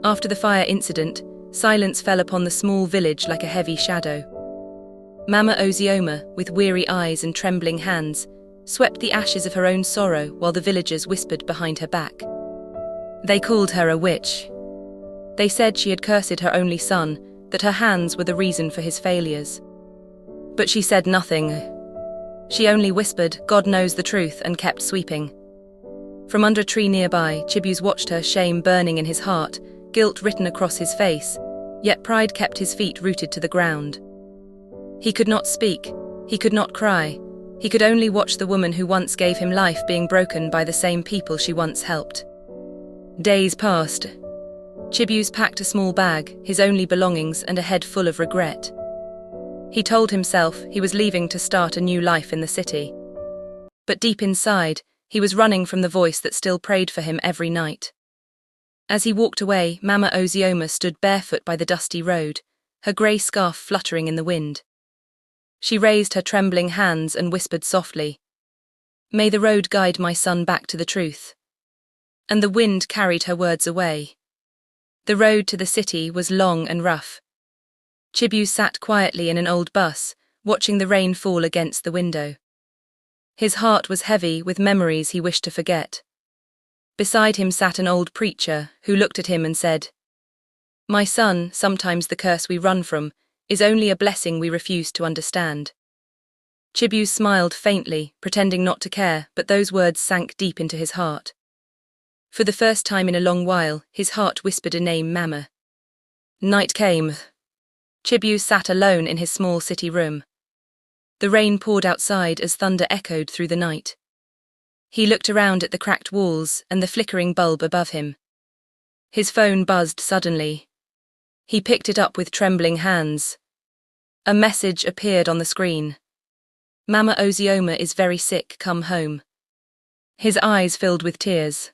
After the fire incident, silence fell upon the small village like a heavy shadow. Mama Ozioma, with weary eyes and trembling hands, swept the ashes of her own sorrow while the villagers whispered behind her back. They called her a witch. They said she had cursed her only son, that her hands were the reason for his failures. But she said nothing. She only whispered, "God knows the truth," and kept sweeping. From under a tree nearby, Chibius watched her, shame burning in his heart, guilt written across his face, yet pride kept his feet rooted to the ground. He could not speak, he could not cry, he could only watch the woman who once gave him life being broken by the same people she once helped. Days passed. Chibius packed a small bag, his only belongings, and a head full of regret. He told himself he was leaving to start a new life in the city. But deep inside, he was running from the voice that still prayed for him every night. As he walked away, Mama Ozioma stood barefoot by the dusty road, her grey scarf fluttering in the wind. She raised her trembling hands and whispered softly, "May the road guide my son back to the truth." And the wind carried her words away. The road to the city was long and rough. Chibius sat quietly in an old bus, watching the rain fall against the window. His heart was heavy with memories he wished to forget. Beside him sat an old preacher who looked at him and said, "My son, sometimes the curse we run from is only a blessing we refuse to understand." Chibius smiled faintly, pretending not to care, but those words sank deep into his heart. For the first time in a long while, his heart whispered a name, Mama. Night came. Chibius sat alone in his small city room. The rain poured outside as thunder echoed through the night. He looked around at the cracked walls and the flickering bulb above him. His phone buzzed suddenly. He picked it up with trembling hands. A message appeared on the screen. "Mama Ozioma is very sick, come home." His eyes filled with tears.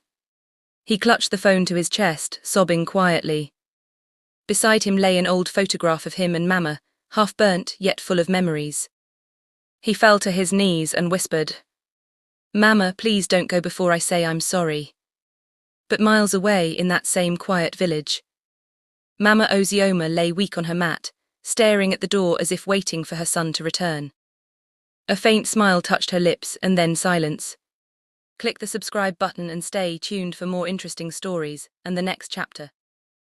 He clutched the phone to his chest, sobbing quietly. Beside him lay an old photograph of him and Mama, half burnt yet full of memories. He fell to his knees and whispered, "Mama, please don't go before I say I'm sorry." But miles away in that same quiet village, Mama Ozioma lay weak on her mat, staring at the door as if waiting for her son to return. A faint smile touched her lips and then silence. Click the subscribe button and stay tuned for more interesting stories and the next chapter.